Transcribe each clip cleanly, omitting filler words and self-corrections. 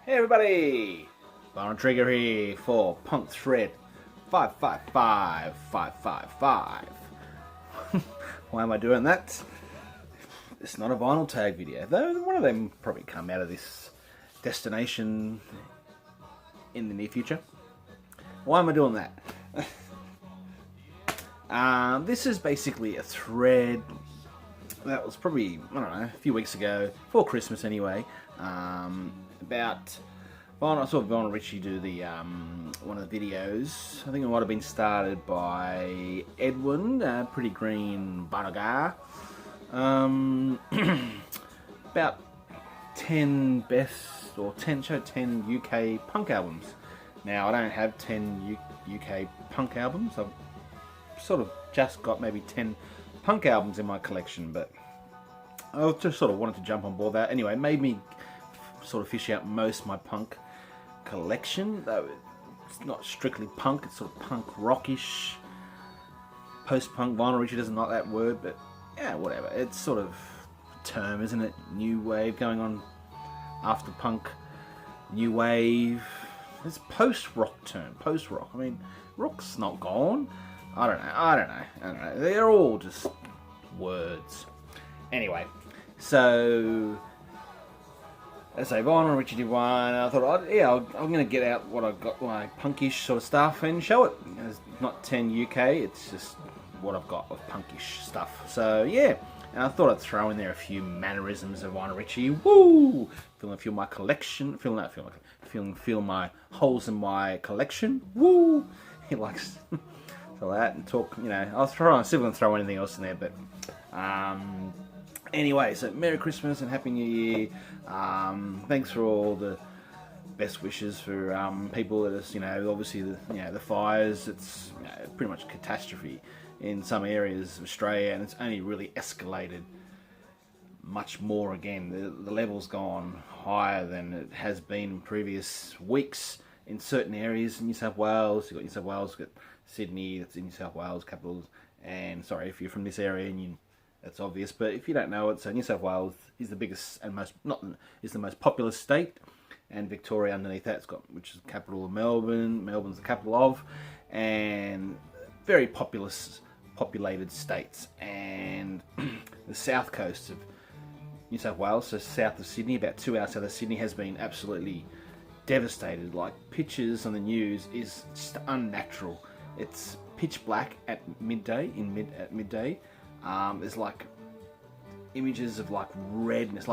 Hey everybody! Vinyl Trigger here for Punk Thread 555555. Why am I doing that? It's not a vinyl tag video, though one of them probably come out of this destination in the near future. Why am I doing that? This is basically a thread that was probably, I don't know, a few weeks ago, before Christmas anyway, about I saw Vinyl Richie do the one of the videos. I think it might have been started by Edwin, Pretty Green Banagar. About 10 best, or 10 UK punk albums. Now, I don't have 10 UK punk albums. I've sort of just got maybe 10 punk albums in my collection, but I just sort of wanted to jump on board that. Anyway, it made me sort of fish out most of my punk collection, though it's not strictly punk, it's sort of punk rockish, post-punk. Vinyl Richie doesn't like that word, but yeah, whatever. It's sort of a term, isn't it? New wave going on after punk, new wave. It's post-rock term, post-rock. I mean, rock's not gone. I don't know. They're all just words. Anyway, so as I say, Vinyl Richie did one. I thought, I'm going to get out what I've got, my punkish sort of stuff, and show it. It's not 10 UK, it's just what I've got of punkish stuff. So yeah, and I thought I'd throw in there a few mannerisms of Vinyl Richie. Woo! Feel my collection. Feel my holes in my collection. Woo! He likes all that and talk. You know, I'll see if I can throw anything else in there, but anyway, so Merry Christmas and Happy New Year. Thanks for all the best wishes for people that is, obviously the fires. It's pretty much a catastrophe in some areas of Australia, and it's only really escalated much more again. The level's gone higher than it has been in previous weeks in certain areas in New South Wales. You've got New South Wales, you've got Sydney, that's in New South Wales capital. And sorry if you're from this area and that's obvious, but if you don't know it, so New South Wales is the biggest and is the most populous state, and Victoria underneath that, which is the capital of Melbourne. Melbourne's the capital of, and very populated states. And the south coast of New South Wales, so south of Sydney, about 2 hours south of Sydney, has been absolutely devastated. Like, pictures on the news is just unnatural. It's pitch black at midday. There's like images of like red, and it's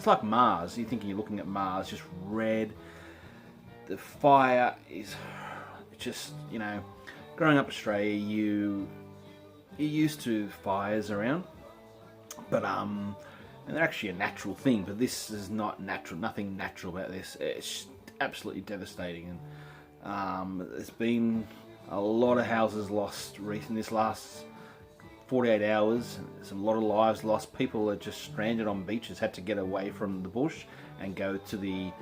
like Mars. You're thinking you're looking at Mars, just red. The fire is just, growing up in Australia, you're used to fires around, but and they're actually a natural thing. But this is not natural. Nothing natural about this. It's absolutely devastating, and there's been a lot of houses lost recently. This last 48 hours, there's a lot of lives lost. People are just stranded on beaches, had to get away from the bush and go to the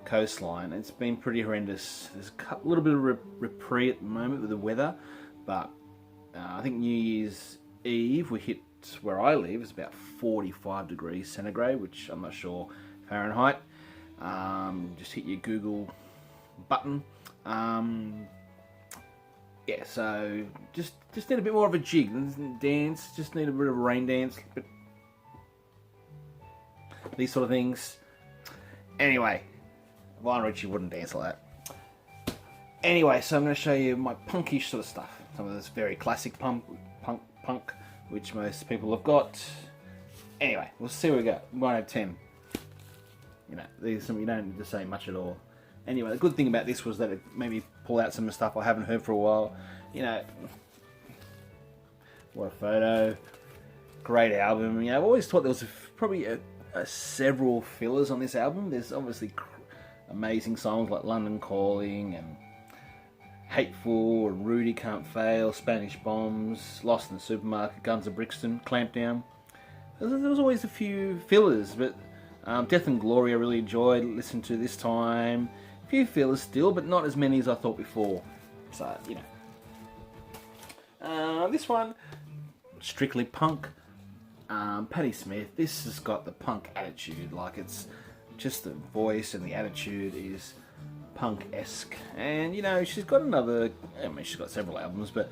coastline. It's been pretty horrendous. There's a little bit of reprieve at the moment with the weather, but I think New Year's Eve we hit, where I live, is about 45 degrees centigrade, which I'm not sure Fahrenheit. Just hit your Google button. Yeah, so just need a bit more of a jig, dance. Just need a bit of a rain dance, but these sort of things. Anyway, Vinyl Richie wouldn't dance like that. Anyway, so I'm going to show you my punkish sort of stuff. Some of this very classic punk, which most people have got. Anyway, we'll see what we got. We might have 10. There's some you don't need to say much at all. Anyway, the good thing about this was that it made me pull out some of the stuff I haven't heard for a while. What a photo. Great album. I've always thought there was probably several fillers on this album. There's obviously amazing songs like London Calling and Hateful and Rudy Can't Fail, Spanish Bombs, Lost in the Supermarket, Guns of Brixton, Clampdown. There was always a few fillers, but Death and Glory I really enjoyed, listened to this time. A few fillers still, but not as many as I thought before. So, this one, strictly punk. Patti Smith, this has got the punk attitude. Like, it's just the voice and the attitude is punk-esque. And you know, she's got another, I mean, she's got several albums, but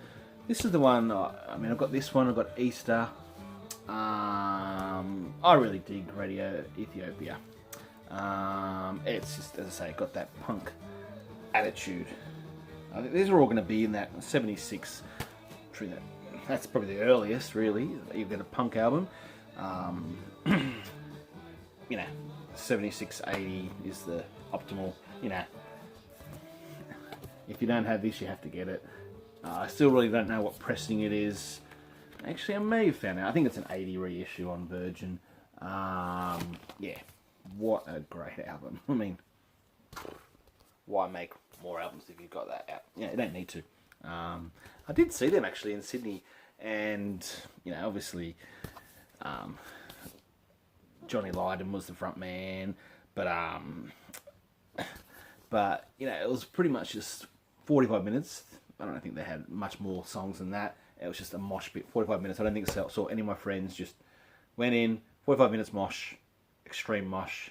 this is the one. I mean, I've got this one, I've got Easter. I really dig Radio Ethiopia. It's just, as I say, got that punk attitude. I think these are all going to be in that 76. That's probably the earliest, really. You get a punk album. You know, 76, 80 is the optimal. You know, if you don't have this, you have to get it. I still really don't know what pressing it is. Actually, I may have found out. I think it's an 80 reissue on Virgin. Yeah, what a great album. I mean, why make more albums if you've got that out? Yeah, you don't need to. I did see them actually in Sydney, and you know, obviously, Johnny Lydon was the front man, but you know, it was pretty much just 45 minutes. I don't think they had much more songs than that. It was just a mosh pit, 45 minutes. I don't think I saw any of my friends just went in, 45 minutes mosh, extreme mosh,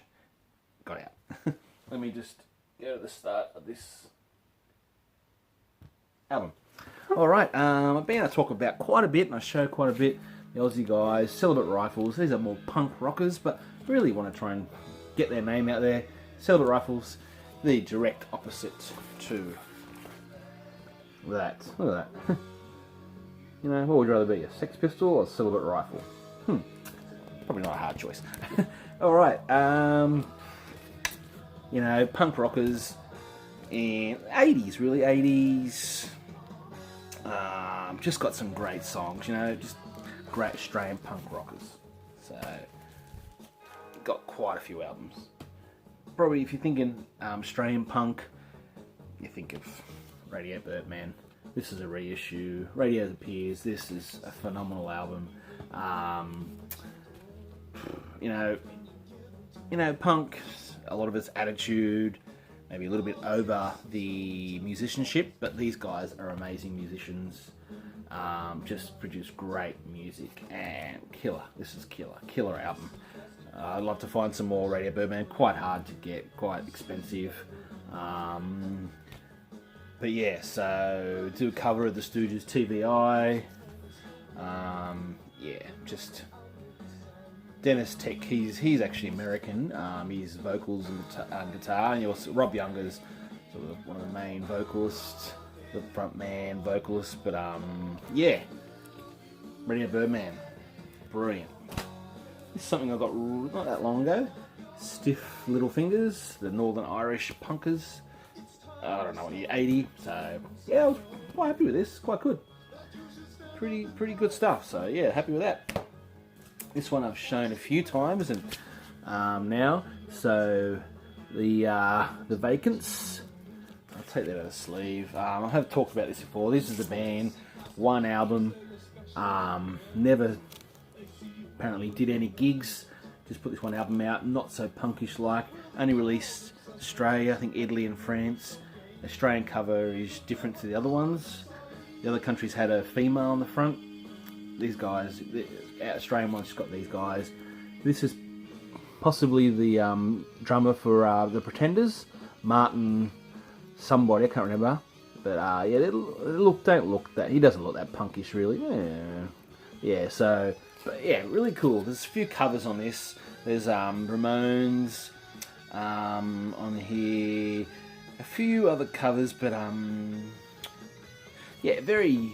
got out. Let me just go to the start of this album. Alright, I've been able to talk about quite a bit, and I show quite a bit. The Aussie guys, Celibate Rifles, these are more punk rockers, but really want to try and get their name out there. Celibate Rifles, the direct opposite to that. Look at that. You know, what would you rather be, a Sex Pistol or a Celibate Rifle? Probably not a hard choice. Alright, you know, punk rockers in 80s, really, 80s. Just got some great songs, you know, just great Australian punk rockers. So, got quite a few albums. Probably, if you're thinking Australian punk, you think of Radio Birdman. This is a reissue. Radio The Peers. This is a phenomenal album. You know, punk. A lot of its attitude, maybe a little bit over the musicianship, but these guys are amazing musicians. Just produce great music and killer. This is killer album. I'd love to find some more Radio Birdman. Quite hard to get, quite expensive. But yeah, so do a cover of the Stooges TVI. Yeah, just Dennis Tech. He's actually American. He's vocals and guitar, and also Rob Younger's sort of one of the main vocalists, the front man vocalist. But yeah, Radio Birdman, brilliant. This is something I got not that long ago. Stiff Little Fingers, the Northern Irish punkers. I don't know what year, 80. So yeah, I was quite happy with this. Quite good. Pretty good stuff. So yeah, happy with that. This one I've shown a few times, and now. So the Vacants. I'll take that out of the sleeve. I have talked about this before. This is the band, one album. Never apparently did any gigs. Just put this one album out. Not so punkish like. Only released Australia, I think Italy and France. The Australian cover is different to the other ones. The other countries had a female on the front. These guys, the Australian one's got these guys. This is possibly the drummer for the Pretenders, Martin somebody, I can't remember. But yeah, don't look that, he doesn't look that punkish really. Yeah, so, but yeah, really cool. There's a few covers on this. There's Ramones on here, a few other covers, but yeah, they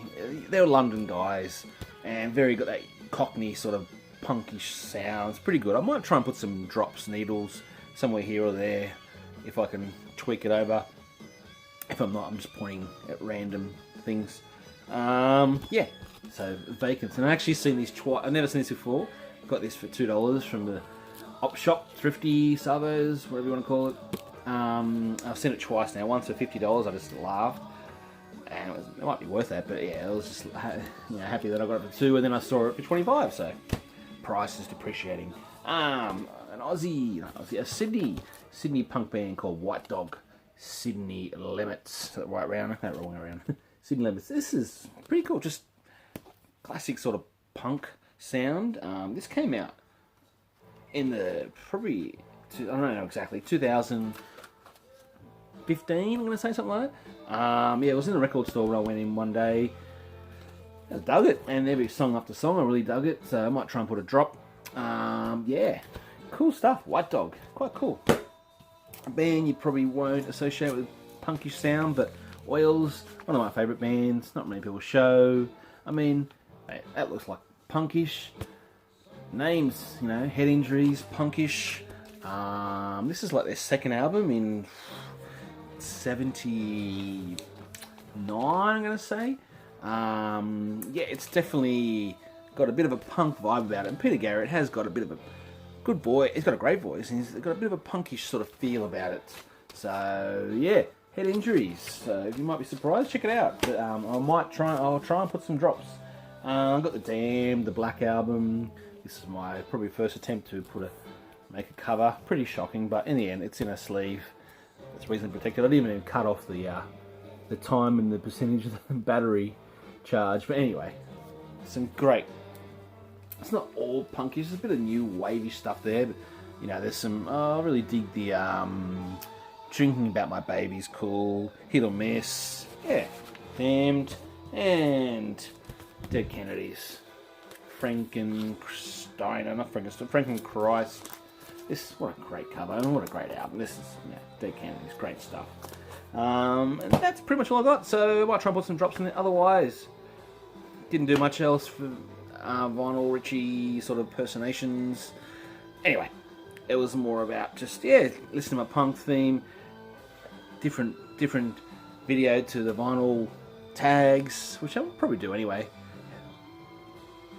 were London guys, and very got that Cockney sort of punkish sounds. Pretty good. I might try and put some drops, needles, somewhere here or there, if I can tweak it over. If I'm not, I'm just pointing at random things. Yeah, so Vacants. And I've actually seen these twice. I've never seen this before. Got this for $2 from the op shop, Thrifty, Salvos, whatever you want to call it. I've seen it twice now. Once for $50, I just laughed. And it might be worth that, but yeah, I was just happy that I got it for $2, and then I saw it for $25, so price is depreciating. A Sydney punk band called White Dog. Sydney Limits. Is that right round? No, wrong around. Sydney Limits. This is pretty cool. Just classic sort of punk sound. This came out in the probably I don't know exactly, 2015, I'm going to say something like that. Yeah, it was in a record store when I went in one day. I dug it, and every song after song, I really dug it, so I might try and put a drop. Yeah, cool stuff. White Dog, quite cool. A band you probably won't associate with punkish sound, but Oils, one of my favourite bands. Not many people show. I mean, that looks like punkish. Names, you know, Head Injuries, punkish. This is like their second album in 79, I'm going to say. Yeah, it's definitely got a bit of a punk vibe about it. And Peter Garrett has got a bit of a good boy. He's got a great voice, and he's got a bit of a punkish sort of feel about it. So yeah, Head Injuries. So if you might be surprised, check it out. But I'll try and put some drops. I've got the Damned, the Black Album. This is my probably first attempt to make a cover. Pretty shocking, but in the end, it's in a sleeve. It's reasonably protected. I didn't even cut off the time and the percentage of the battery charge. But anyway, some great. It's not all punkish. There's a bit of new wavy stuff there, but you know, there's some. I really dig the Drinking About My Baby's cool. Hit or Miss. Yeah, Damned and Dead Kennedys. Frankenstein, not Frankenstein, Frankenchrist. What a great cover and what a great album. This is Dead Kennedys, great stuff. And that's pretty much all I got. So I might try and put some drops in there. Otherwise, didn't do much else for Vinyl Richie sort of impersonations. Anyway, it was more about just listen to my punk theme, different video to the vinyl tags, which I'll probably do anyway.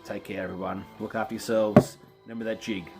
Take care, everyone. Look after yourselves. Remember that jig.